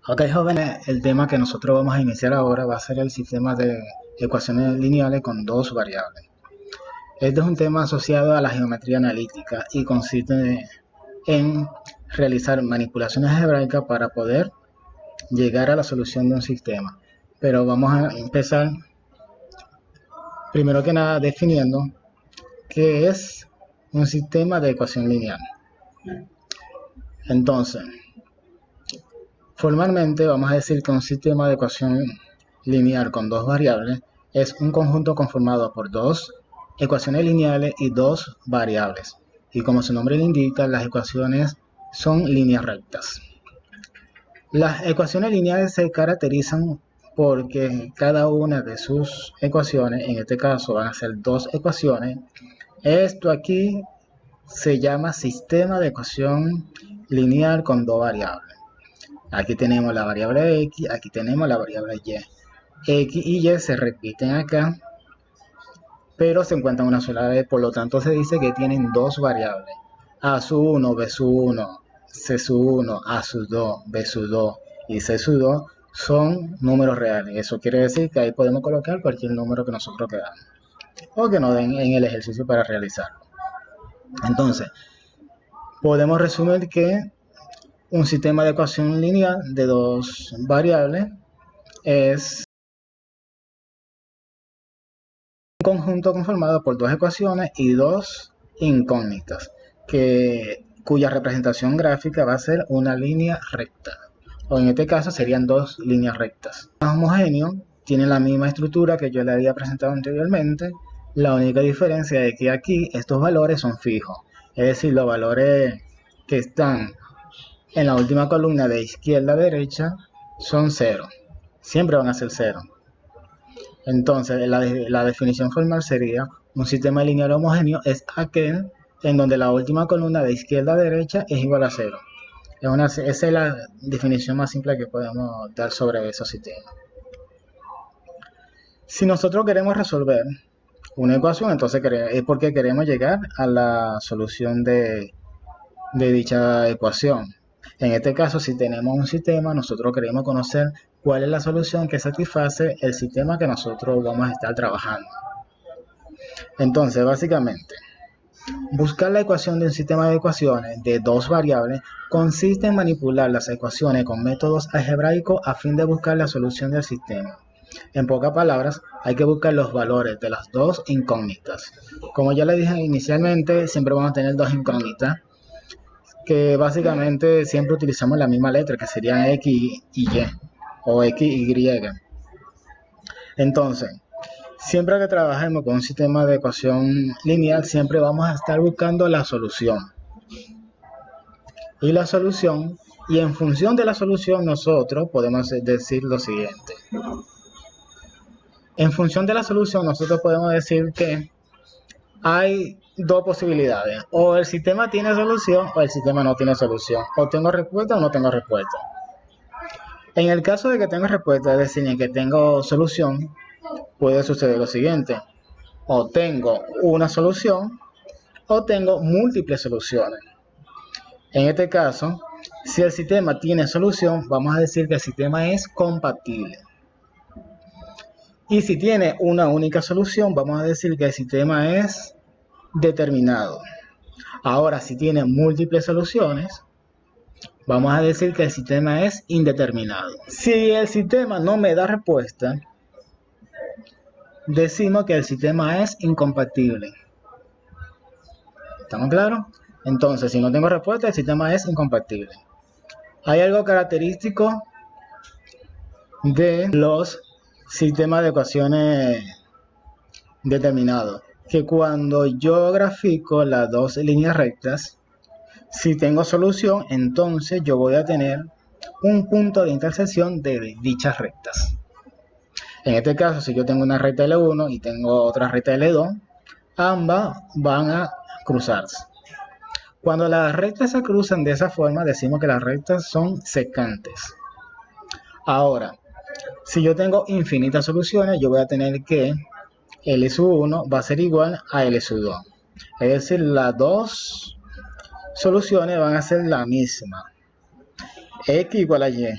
Ok, jóvenes, el tema que nosotros vamos a iniciar ahora va a ser el sistema de ecuaciones lineales con dos variables. Este es un tema asociado a la geometría analítica y consiste en realizar manipulaciones algebraicas para poder llegar a la solución de un sistema. Pero vamos a empezar primero que nada definiendo qué es un sistema de ecuación lineal. Entonces, formalmente vamos a decir que un sistema de ecuación lineal con dos variables es un conjunto conformado por dos ecuaciones lineales y dos variables. Y como su nombre le indica, las ecuaciones son líneas rectas. Las ecuaciones lineales se caracterizan porque cada una de sus ecuaciones, en este caso van a ser dos ecuaciones, esto aquí se llama sistema de ecuación lineal con dos variables. Aquí tenemos la variable x, aquí tenemos la variable y. X y y se repiten acá, pero se encuentran una sola vez, por lo tanto se dice que tienen dos variables. A sub 1, B sub 1, C sub 1, A sub 2, B sub 2 y C sub 2 son números reales. Eso quiere decir que ahí podemos colocar cualquier número que nosotros queramos o que nos den en el ejercicio para realizarlo. Entonces, podemos resumir que un sistema de ecuación lineal de dos variables es un conjunto conformado por dos ecuaciones y dos incógnitas, cuya representación gráfica va a ser una línea recta, o en este caso serían dos líneas rectas. Los homogéneos tienen la misma estructura que yo le había presentado anteriormente. La única diferencia es que aquí estos valores son fijos, es decir, los valores que están en la última columna de izquierda a derecha son 0, siempre van a ser 0. Entonces, la definición formal sería: un sistema lineal homogéneo es aquel en donde la última columna de izquierda a derecha es igual a 0. Esa es la definición más simple que podemos dar sobre esos sistemas. Si nosotros queremos resolver una ecuación, entonces es porque queremos llegar a la solución de dicha ecuación. En este caso, si tenemos un sistema, nosotros queremos conocer cuál es la solución que satisface el sistema que nosotros vamos a estar trabajando. Entonces, básicamente, buscar la ecuación de un sistema de ecuaciones de dos variables consiste en manipular las ecuaciones con métodos algebraicos a fin de buscar la solución del sistema. En pocas palabras, hay que buscar los valores de las dos incógnitas. Como ya le dije inicialmente, siempre vamos a tener dos incógnitas, que básicamente siempre utilizamos la misma letra, que serían X y Y, o X y Y. Entonces, siempre que trabajemos con un sistema de ecuación lineal, siempre vamos a estar buscando la solución. Y en función de la solución, nosotros podemos decir lo siguiente. En función de la solución, nosotros podemos decir que hay dos posibilidades: o el sistema tiene solución o el sistema no tiene solución, o tengo respuesta o no tengo respuesta. En el caso de que tengo respuesta, es decir, en que tengo solución, puede suceder lo siguiente: o tengo una solución o tengo múltiples soluciones. En este caso, si el sistema tiene solución, vamos a decir que el sistema es compatible. Y si tiene una única solución, vamos a decir que el sistema es determinado. Ahora, si tiene múltiples soluciones, vamos a decir que el sistema es indeterminado. Si el sistema no me da respuesta, decimos que el sistema es incompatible. ¿Estamos claros? Entonces, si no tengo respuesta, el sistema es incompatible. Hay algo característico de los sistemas de ecuaciones determinados, que cuando yo grafico las dos líneas rectas, si tengo solución, entonces yo voy a tener un punto de intersección de dichas rectas. En este caso, si yo tengo una recta L1 y tengo otra recta L2, ambas van a cruzarse. Cuando las rectas se cruzan de esa forma, decimos que las rectas son secantes. Ahora, si yo tengo infinitas soluciones, yo voy a tener que L sub 1 va a ser igual a L sub 2. Es decir, las dos soluciones van a ser la misma. X igual a Y.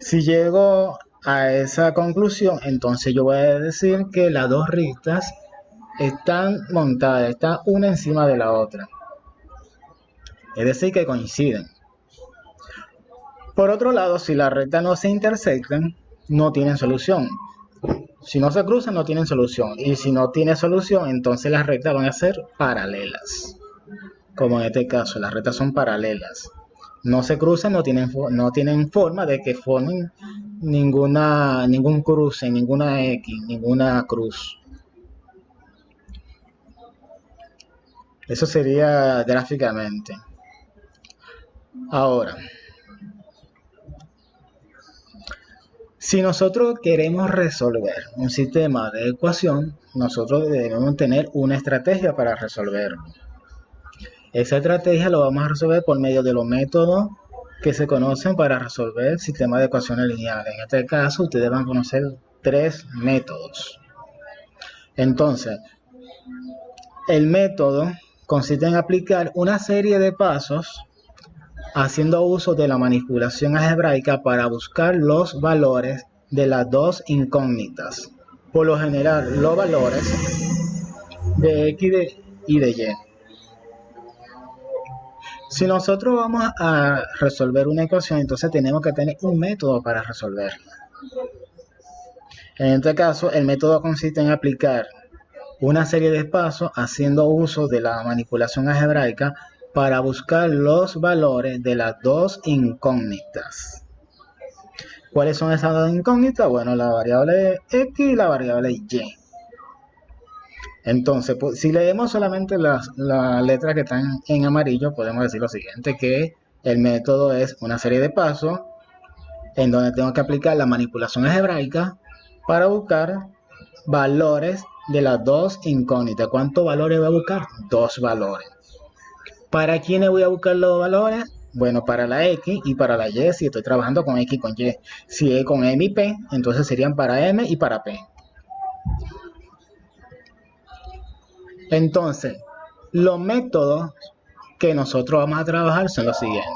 Si llego a esa conclusión, entonces yo voy a decir que las dos rectas están montadas, están una encima de la otra. Es decir, que coinciden. Por otro lado, si las rectas no se intersectan, no tienen solución. Si no se cruzan, no tienen solución. Y si no tiene solución, entonces las rectas van a ser paralelas. Como en este caso, las rectas son paralelas. No se cruzan, no tienen forma de que formen ningún cruce, ninguna X, ninguna cruz. Eso sería gráficamente. Ahora, si nosotros queremos resolver un sistema de ecuación, nosotros debemos tener una estrategia para resolverlo. Esa estrategia lo vamos a resolver por medio de los métodos que se conocen para resolver sistemas de ecuaciones lineales. En este caso, ustedes van a conocer 3 métodos. Entonces, el método consiste en aplicar una serie de pasos haciendo uso de la manipulación algebraica para buscar los valores de las dos incógnitas. Por lo general, los valores de X y de Y. Si nosotros vamos a resolver una ecuación, entonces tenemos que tener un método para resolverla. En este caso, el método consiste en aplicar una serie de pasos haciendo uso de la manipulación algebraica para buscar los valores de las dos incógnitas. ¿Cuáles son esas dos incógnitas? Bueno, la variable X y la variable Y. Entonces, pues, si leemos solamente las letras que están en amarillo, podemos decir lo siguiente, que el método es una serie de pasos en donde tengo que aplicar la manipulación algebraica para buscar valores de las dos incógnitas. ¿Cuántos valores voy a buscar? 2 valores. ¿Para quiénes voy a buscar los valores? Bueno, para la X y para la Y, si estoy trabajando con X y con Y. Si es con M y P, entonces serían para M y para P. Entonces, los métodos que nosotros vamos a trabajar son los siguientes.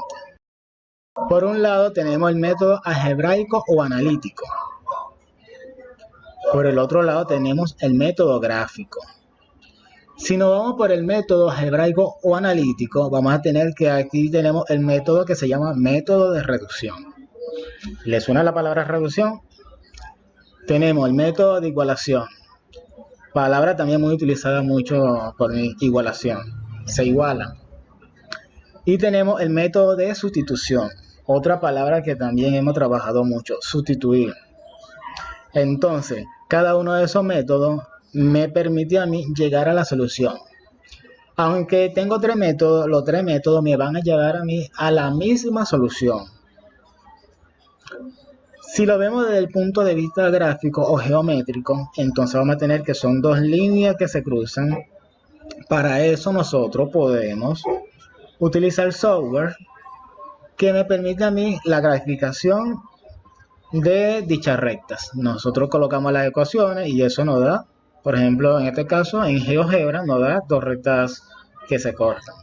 Por un lado tenemos el método algebraico o analítico. Por el otro lado tenemos el método gráfico. Si nos vamos por el método algebraico o analítico, vamos a tener que aquí tenemos el método que se llama método de reducción. ¿Les suena la palabra reducción? Tenemos el método de igualación. Palabra también muy utilizada mucho por igualación. Se igualan. Y tenemos el método de sustitución. Otra palabra que también hemos trabajado mucho, sustituir. Entonces, cada uno de esos métodos me permite a mí llegar a la solución. Aunque tengo 3 métodos, los 3 métodos me van a llevar a mí a la misma solución. Si lo vemos desde el punto de vista gráfico o geométrico, entonces vamos a tener que son 2 líneas que se cruzan. Para eso nosotros podemos utilizar software que me permite a mí la graficación de dichas rectas. Nosotros colocamos las ecuaciones y eso nos da, por ejemplo, en este caso, en GeoGebra nos da 2 rectas que se cortan.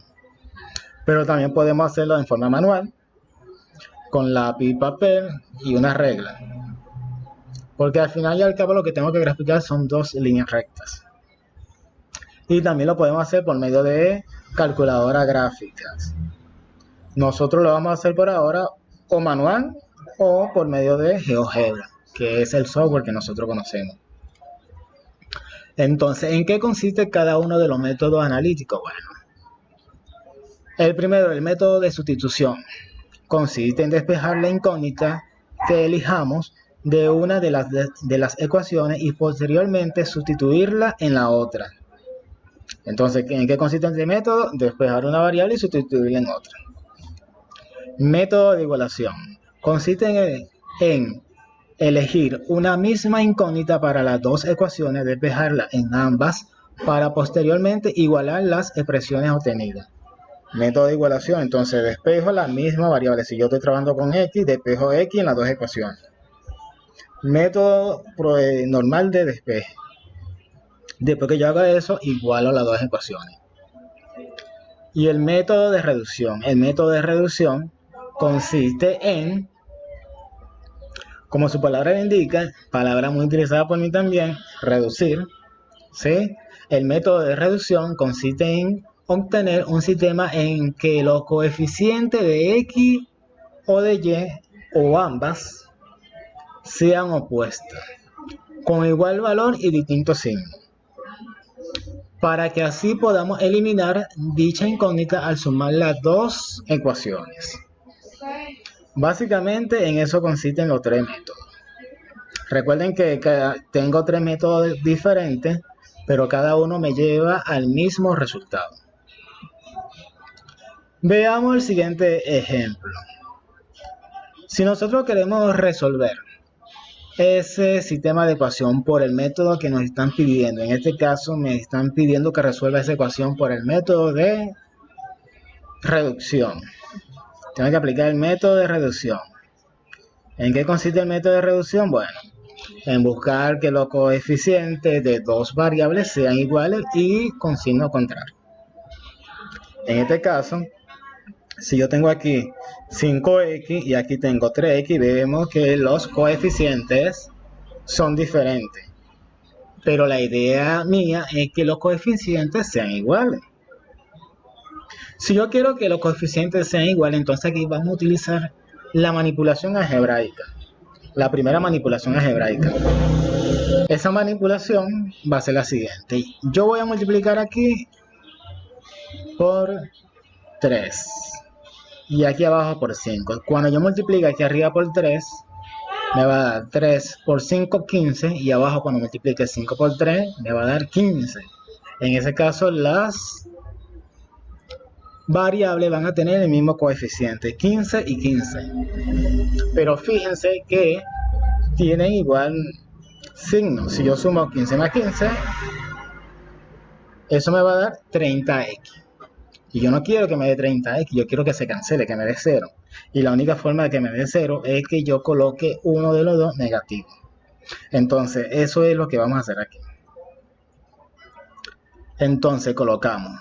Pero también podemos hacerlo en forma manual, con lápiz y papel y una regla. Porque al final y al cabo lo que tengo que graficar son 2 líneas rectas. Y también lo podemos hacer por medio de calculadoras gráficas. Nosotros lo vamos a hacer por ahora o manual o por medio de GeoGebra, que es el software que nosotros conocemos. Entonces, ¿en qué consiste cada uno de los métodos analíticos? Bueno, el primero, el método de sustitución, consiste en despejar la incógnita que elijamos de una de las ecuaciones y posteriormente sustituirla en la otra. Entonces, ¿en qué consiste este método? Despejar una variable y sustituirla en otra. Método de igualación. Consiste en elegir una misma incógnita para las 2 ecuaciones, despejarla en ambas para posteriormente igualar las expresiones obtenidas. Método de igualación, entonces despejo la misma variable. Si yo estoy trabajando con X, despejo X en las 2 ecuaciones. Método normal de despeje. Después que yo haga eso, igualo las 2 ecuaciones. Y el método de reducción. El método de reducción consiste en Como su palabra le indica, palabra muy utilizada por mí también, reducir, ¿sí? El método de reducción consiste en obtener un sistema en que los coeficientes de X o de Y o ambas sean opuestas, con igual valor y distinto signo, para que así podamos eliminar dicha incógnita al sumar las dos ecuaciones. Básicamente en eso consisten los tres métodos. Recuerden que tengo tres métodos diferentes, pero cada uno me lleva al mismo resultado. Veamos el siguiente ejemplo. Si nosotros queremos resolver ese sistema de ecuación por el método que nos están pidiendo, en este caso me están pidiendo que resuelva esa ecuación por el método de reducción. Tengo que aplicar el método de reducción. ¿En qué consiste el método de reducción? Bueno, en buscar que los coeficientes de dos variables sean iguales y con signo contrario. En este caso, si yo tengo aquí 5x y aquí tengo 3x, vemos que los coeficientes son diferentes. Pero la idea mía es que los coeficientes sean iguales. Si yo quiero que los coeficientes sean iguales, entonces aquí vamos a utilizar la manipulación algebraica. La primera manipulación algebraica. Esa manipulación va a ser la siguiente. Yo voy a multiplicar aquí por 3 y aquí abajo por 5. Cuando yo multiplique aquí arriba por 3, me va a dar 3 por 5, 15, y abajo cuando multiplique 5 por 3, me va a dar 15. En ese caso las variables van a tener el mismo coeficiente, 15 y 15. Pero fíjense que tienen igual signo. Si yo sumo 15 más 15, eso me va a dar 30x. Y yo no quiero que me dé 30x, yo quiero que se cancele, que me dé 0. Y la única forma de que me dé 0 es que yo coloque uno de los dos negativo. Entonces, eso es lo que vamos a hacer aquí. Entonces, colocamos.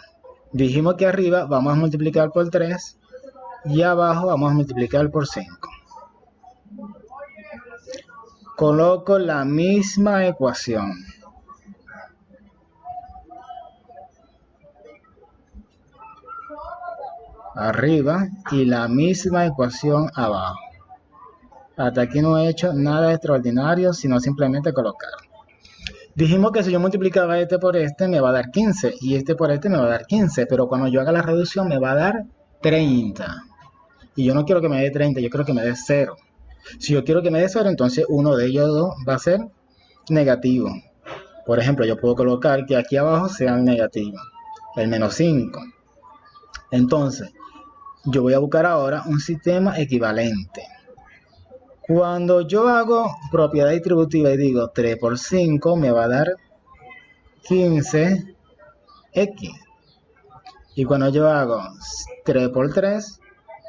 Dijimos que arriba vamos a multiplicar por 3 y abajo vamos a multiplicar por 5. Coloco la misma ecuación. Arriba y la misma ecuación abajo. Hasta aquí no he hecho nada extraordinario, sino simplemente colocar. Dijimos que si yo multiplicaba este por este me va a dar 15 y este por este me va a dar 15, pero cuando yo haga la reducción me va a dar 30. Y yo no quiero que me dé 30, yo quiero que me dé 0. Si yo quiero que me dé 0, entonces uno de ellos dos va a ser negativo. Por ejemplo, yo puedo colocar que aquí abajo sea negativo, el menos 5. Entonces, yo voy a buscar ahora un sistema equivalente. Cuando yo hago propiedad distributiva y digo 3 por 5 me va a dar 15x. Y cuando yo hago 3 por 3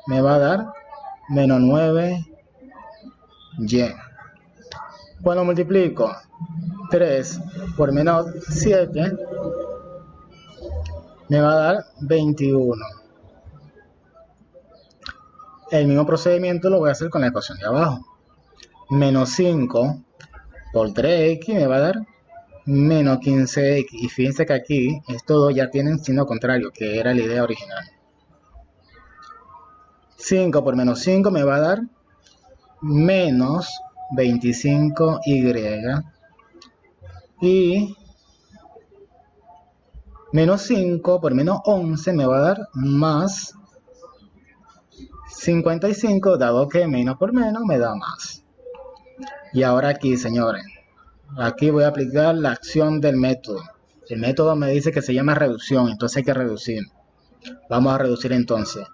me va a dar menos 9y. Cuando multiplico 3 por menos 7 me va a dar 21. El mismo procedimiento lo voy a hacer con la ecuación de abajo. Menos 5 por 3x me va a dar menos 15x. Y fíjense que aquí estos dos ya tienen signo contrario, que era la idea original. 5 por menos 5 me va a dar menos 25y. Y menos 5 por menos 11 me va a dar más 55, dado que menos por menos me da más. Y ahora aquí, señores, aquí voy a aplicar la acción del método. El método me dice que se llama reducción, entonces hay que reducir. Vamos a reducir entonces.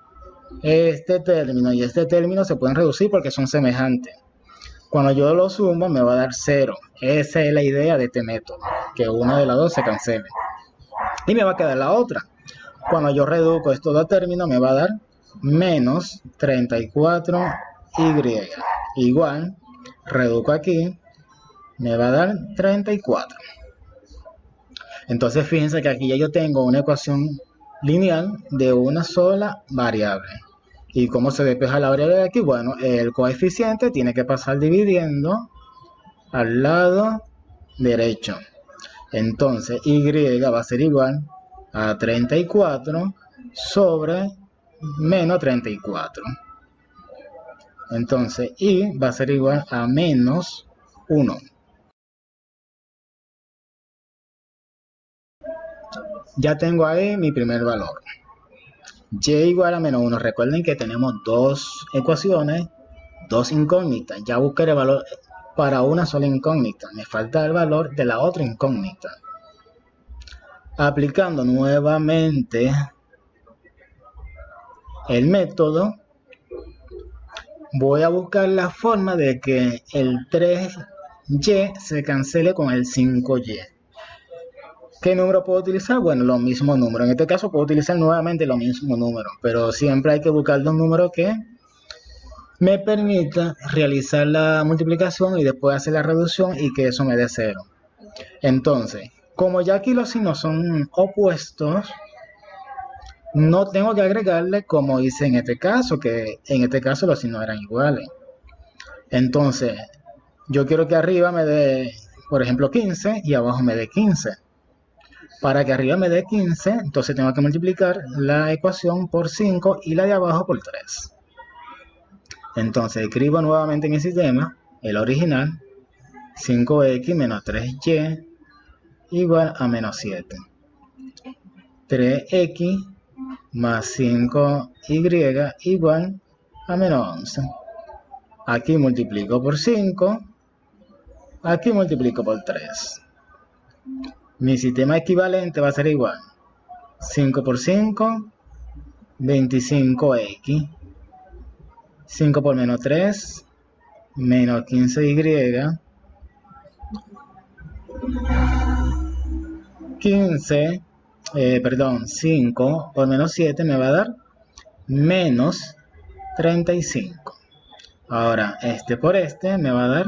Este término y este término se pueden reducir porque son semejantes. Cuando yo lo sumo me va a dar 0. Esa es la idea de este método, que una de las dos se cancele. Y me va a quedar la otra. Cuando yo reduzco estos dos términos me va a dar menos 34y. Igual, reduzco aquí, me va a dar 34. Entonces fíjense que aquí ya yo tengo una ecuación lineal de una sola variable. ¿Y cómo se despeja la variable de aquí? Bueno, el coeficiente tiene que pasar dividiendo al lado derecho. Entonces, y va a ser igual a 34 sobre menos 34. Entonces, y va a ser igual a menos 1. Ya tengo ahí mi primer valor. Y igual a menos 1. Recuerden que tenemos dos ecuaciones, dos incógnitas. Ya busqué el valor para una sola incógnita. Me falta el valor de la otra incógnita. Aplicando nuevamente el método, voy a buscar la forma de que el 3y se cancele con el 5y. ¿Qué número puedo utilizar? Bueno, los mismos números. En este caso puedo utilizar nuevamente los mismos números, pero siempre hay que buscar dos números que me permitan realizar la multiplicación y después hacer la reducción y que eso me dé 0. Entonces, como ya aquí los signos son opuestos, no tengo que agregarle como hice en este caso, que en este caso los signos eran iguales. Entonces, yo quiero que arriba me dé, por ejemplo, 15 y abajo me dé 15. Para que arriba me dé 15, entonces tengo que multiplicar la ecuación por 5 y la de abajo por 3. Entonces escribo nuevamente en el sistema, el original, 5x menos 3y igual a menos 7. 3x más 5y igual a menos 11. Aquí multiplico por 5, aquí multiplico por 3. Mi sistema equivalente va a ser igual. 5 por 5, 25x. 5 por menos 3, menos 15y. 5 por menos 7 me va a dar menos 35. Ahora, este por este me va a dar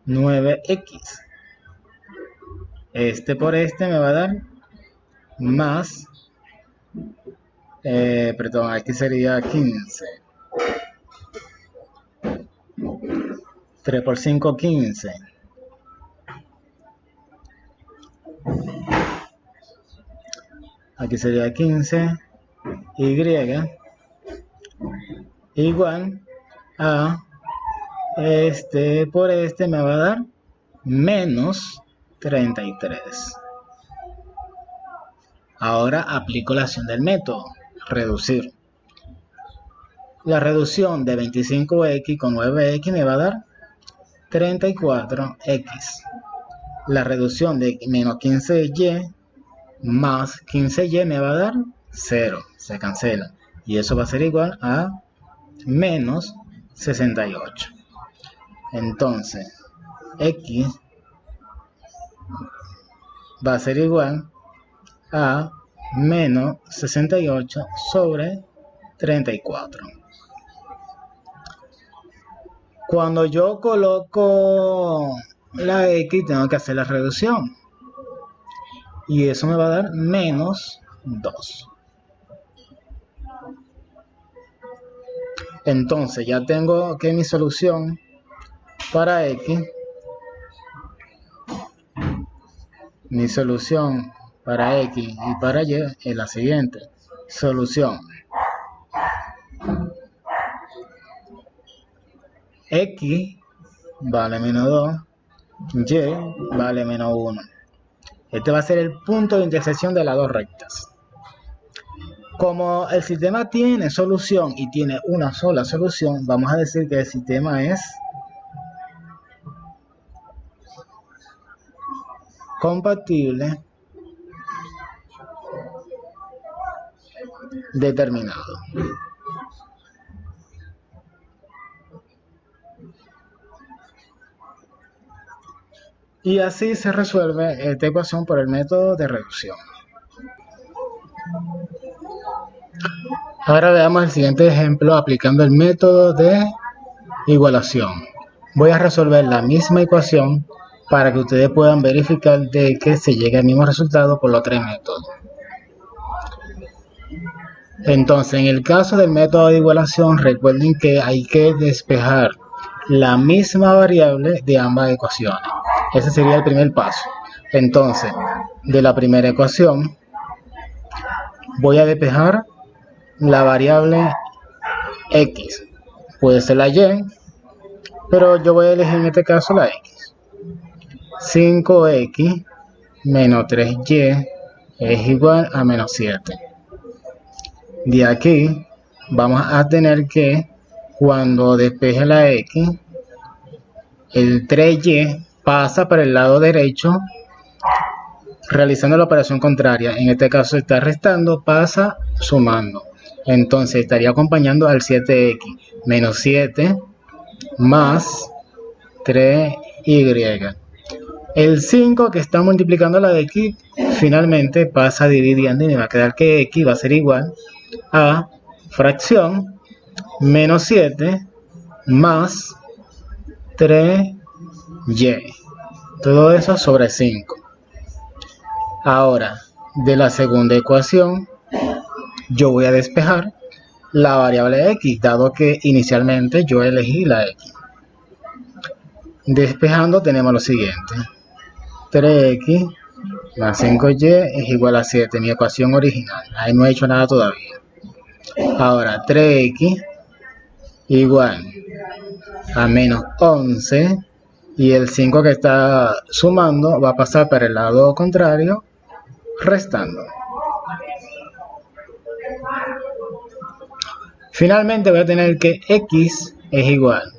9x. Este por este me va a dar más, aquí sería 15. 3 por 5, 15. Aquí sería 15 y igual a este por este me va a dar menos 33. Ahora aplico la acción del método, reducir. La reducción de 25x con 9x me va a dar 34x. La reducción de menos 15y más 15y me va a dar 0, se cancela. Y eso va a ser igual a menos 68. Entonces, x va a ser igual a menos 68 sobre 34. Cuando yo coloco la x, tengo que hacer la reducción. Y eso me va a dar menos 2. Entonces ya tengo que mi solución para x, mi solución para x y para y es la siguiente. Solución. X vale menos 2, y vale menos 1. Este va a ser el punto de intersección de las dos rectas. Como el sistema tiene solución y tiene una sola solución, vamos a decir que el sistema es compatible determinado. Y así se resuelve esta ecuación por el método de reducción. Ahora veamos el siguiente ejemplo aplicando el método de igualación. Voy a resolver la misma ecuación para que ustedes puedan verificar de que se llegue al mismo resultado por los tres métodos. Entonces, en el caso del método de igualación, recuerden que hay que despejar la misma variable de ambas ecuaciones. Ese sería el primer paso. Entonces, de la primera ecuación, voy a despejar la variable x. Puede ser la y, pero yo voy a elegir en este caso la x. 5x menos 3y es igual a menos 7. De aquí vamos a tener que, cuando despeje la x, el 3y pasa para el lado derecho realizando la operación contraria. En este caso está restando, pasa sumando. Entonces estaría acompañando al 7x menos 7 más 3y. El 5 que está multiplicando la de x finalmente pasa dividiendo y me va a quedar que x va a ser igual a fracción menos 7 más 3y. Todo eso sobre 5. Ahora, de la segunda ecuación, yo voy a despejar la variable x, dado que inicialmente yo elegí la x. Despejando tenemos lo siguiente. 3x más 5y es igual a 7, mi ecuación original. Ahí no he hecho nada todavía. Ahora 3x igual a menos 11 y el 5 que está sumando va a pasar para el lado contrario restando. Finalmente voy a tener que x es igual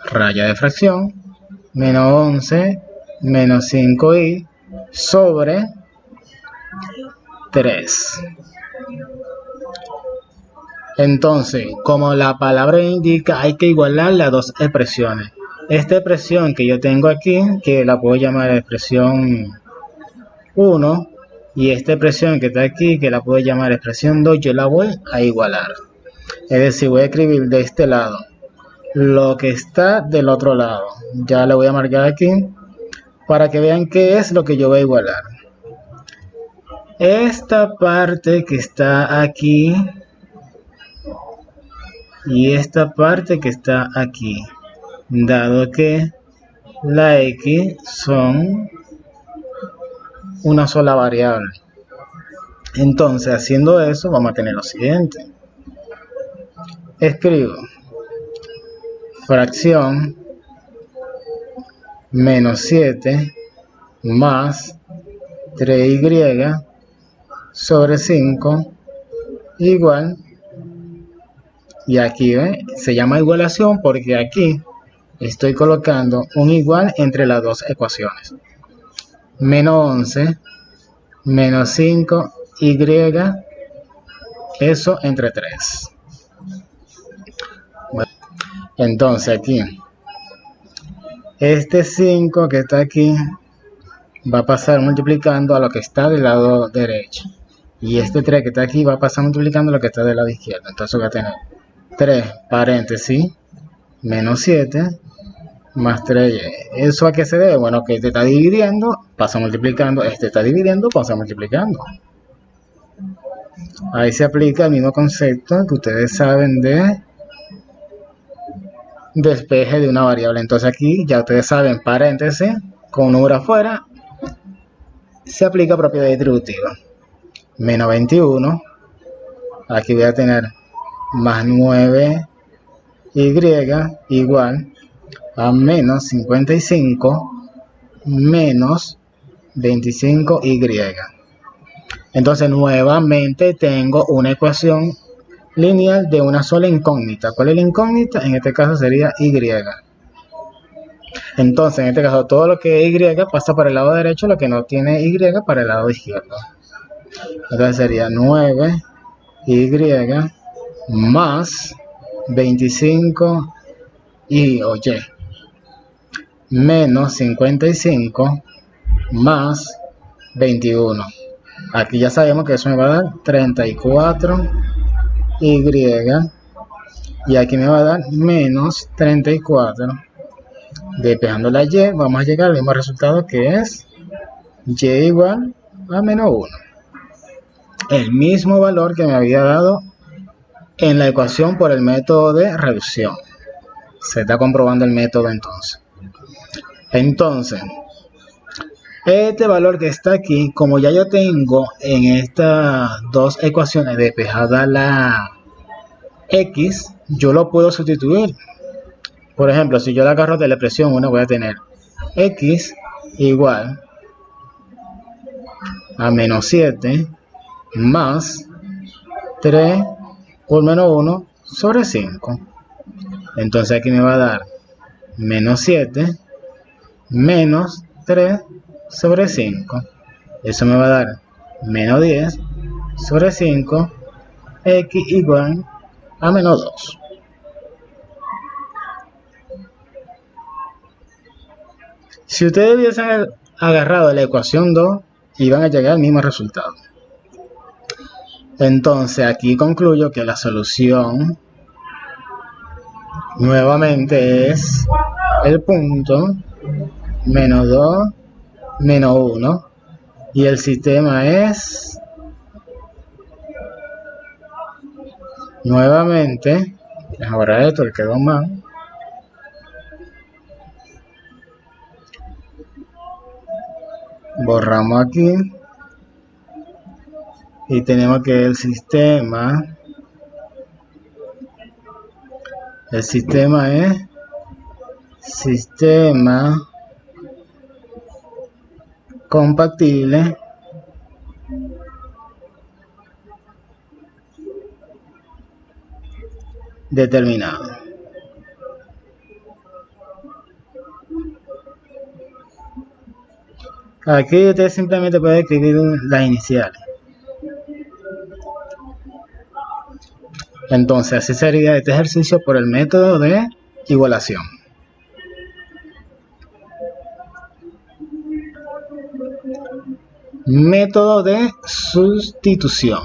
raya de fracción menos 11 menos 5y sobre 3. Entonces, como la palabra indica, hay que igualar las dos expresiones. Esta expresión que yo tengo aquí, que la puedo llamar expresión 1, y esta expresión que está aquí, que la puedo llamar expresión 2, yo la voy a igualar. Es decir, voy a escribir de este lado lo que está del otro lado. Ya le voy a marcar aquí para que vean qué es lo que yo voy a igualar. Esta parte que está aquí y esta parte que está aquí, dado que la x son una sola variable. Entonces, haciendo eso, vamos a tener lo siguiente. Escribo fracción menos 7 más 3y sobre 5 igual, y aquí se llama igualación porque aquí estoy colocando un igual entre las dos ecuaciones. Menos 11 menos 5y, eso entre 3. Bueno, entonces aquí este 5 que está aquí va a pasar multiplicando a lo que está del lado derecho, y este 3 que está aquí va a pasar multiplicando a lo que está del lado izquierdo. Entonces voy a tener 3 paréntesis menos 7 más 3y. ¿Eso a qué se debe? Bueno, que este está dividiendo, pasa multiplicando, este está dividiendo, pasa multiplicando. Ahí se aplica el mismo concepto que ustedes saben de despeje de una variable. Entonces aquí ya ustedes saben, paréntesis con un número afuera, se aplica propiedad distributiva. Menos 21, aquí voy a tener más 9y igual a menos 55 menos 25y. Entonces nuevamente tengo una ecuación lineal de una sola incógnita. ¿Cuál es la incógnita? En este caso sería y. Entonces en este caso todo lo que es y pasa para el lado derecho, lo que no tiene y para el lado izquierdo. Entonces sería 9y más 25 y menos 55 más 21. Aquí ya sabemos que eso me va a dar 34y, y aquí me va a dar menos 34. Despejando la y, vamos a llegar al mismo resultado, que es y igual a menos 1. el mismo valor que me había dado en la ecuación por el método de reducción. Se está comprobando el método entonces. Entonces, este valor que está aquí, como ya yo tengo en estas dos ecuaciones despejada la x, yo lo puedo sustituir. Por ejemplo, si yo la agarro de la expresión 1, voy a tener x igual a menos 7 más 3 por menos 1 sobre 5. Entonces aquí me va a dar menos 7 menos 3 sobre 5. Eso me va a dar menos 10 sobre 5, x igual a menos 2. Si ustedes hubiesen agarrado la ecuación 2, iban a llegar al mismo resultado. Entonces aquí concluyo que la solución nuevamente es el punto menos 2 menos 1 y el sistema es nuevamente, ahora esto le quedó mal, borramos aquí y tenemos que el sistema es sistema compatible determinado. Aquí usted simplemente puede escribir las iniciales. Entonces así sería este ejercicio por el método de igualación. Método de sustitución.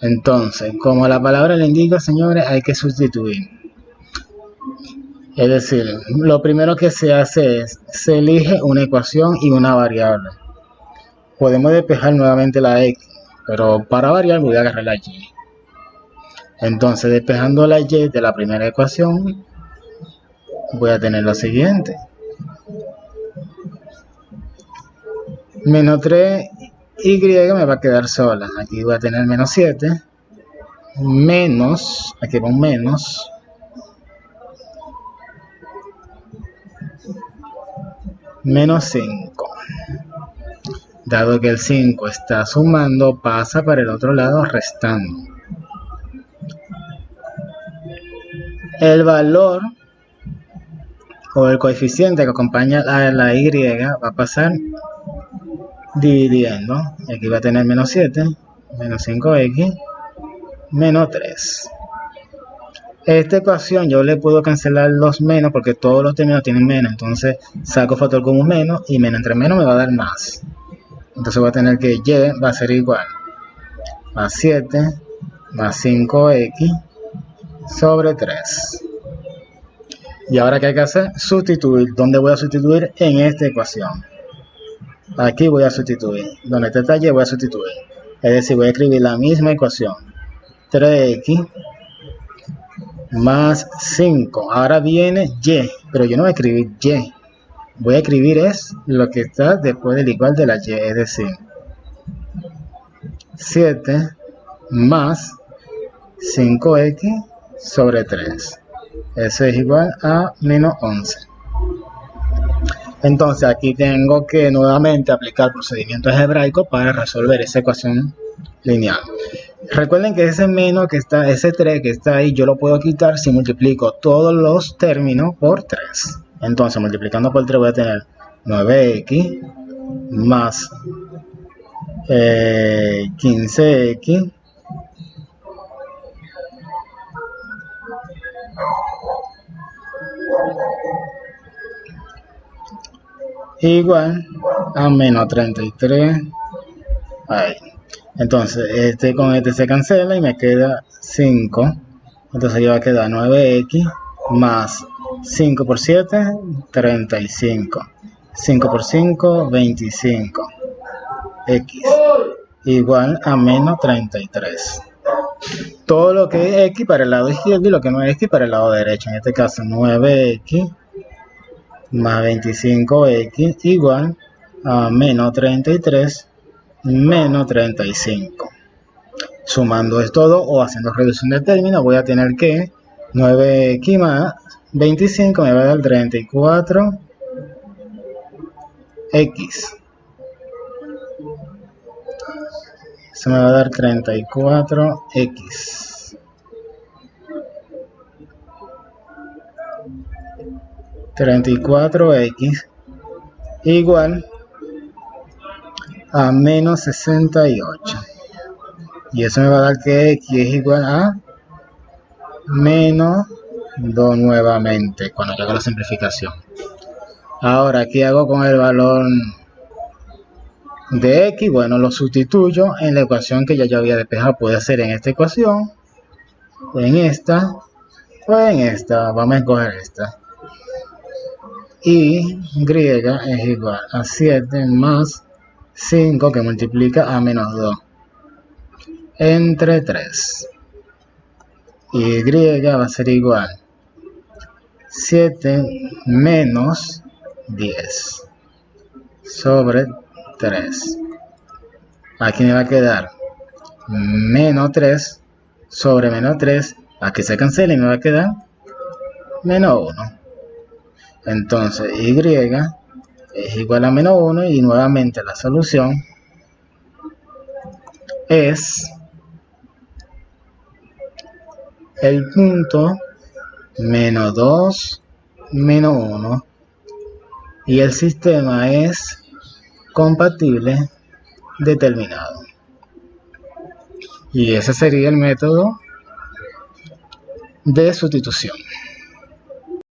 Entonces, como la palabra le indica, señores, hay que sustituir. Es decir, lo primero que se hace es, se elige una ecuación y una variable. Podemos despejar nuevamente la x, pero para variar voy a agarrar la y. Entonces, despejando la y de la primera ecuación, voy a tener lo siguiente. Menos 3y me va a quedar sola. Aquí voy a tener menos 7. Menos, aquí va un menos. Menos 5. Dado que el 5 está sumando, pasa para el otro lado restando. El valor o el coeficiente que acompaña a la y va a pasar dividiendo. Aquí va a tener menos 7, menos 5x, menos 3. Esta ecuación yo le puedo cancelar los menos porque todos los términos tienen menos. Entonces saco factor común menos y menos entre menos me va a dar más. Entonces voy a tener que y va a ser igual a 7 más 5x sobre 3. Y ahora, ¿qué hay que hacer? Sustituir. ¿Dónde voy a sustituir? En esta ecuación. Aquí voy a sustituir. Donde está y voy a sustituir. Es decir, voy a escribir la misma ecuación. 3x más 5. Ahora viene y, pero yo no voy a escribir y. Voy a escribir es lo que está después del igual de la y, es decir, 7 más 5x sobre 3. Eso es igual a menos 11. Entonces aquí tengo que nuevamente aplicar procedimiento algebraico para resolver esa ecuación lineal. Recuerden que ese menos que está, ese 3 que está ahí, yo lo puedo quitar si multiplico todos los términos por 3. Entonces multiplicando por 3 voy a tener 9x más 15x igual a menos 33. Ahí. Entonces este con este se cancela y me queda 5. Entonces ya va a quedar 9x más 5 por 7, 35. 5 por 5, 25. x igual a menos 33. Todo lo que es x para el lado izquierdo y lo que no es x para el lado derecho. En este caso 9x más 25x igual a menos 33 menos 35. Sumando esto todo o haciendo reducción de términos, voy a tener que 9x más 25 me va a dar 34x. Se me va a dar 34x. 34x igual a menos 68. Y eso me va a dar que x es igual a menos 2 nuevamente cuando yo hago la simplificación. Ahora, ¿qué hago con el valor de x? Bueno, lo sustituyo en la ecuación que ya yo había despejado. Puede ser en esta ecuación, en esta o en esta. Vamos a escoger esta. Y es igual a 7 más 5 que multiplica a menos 2 entre 3. Y va a ser igual 7 menos 10 sobre 3. Aquí me va a quedar menos 3 sobre menos 3. Aquí se cancela y me va a quedar menos 1. Entonces y es igual a menos 1 y nuevamente la solución es el punto menos 2 menos 1 y el sistema es compatible determinado. Y ese sería el método de sustitución.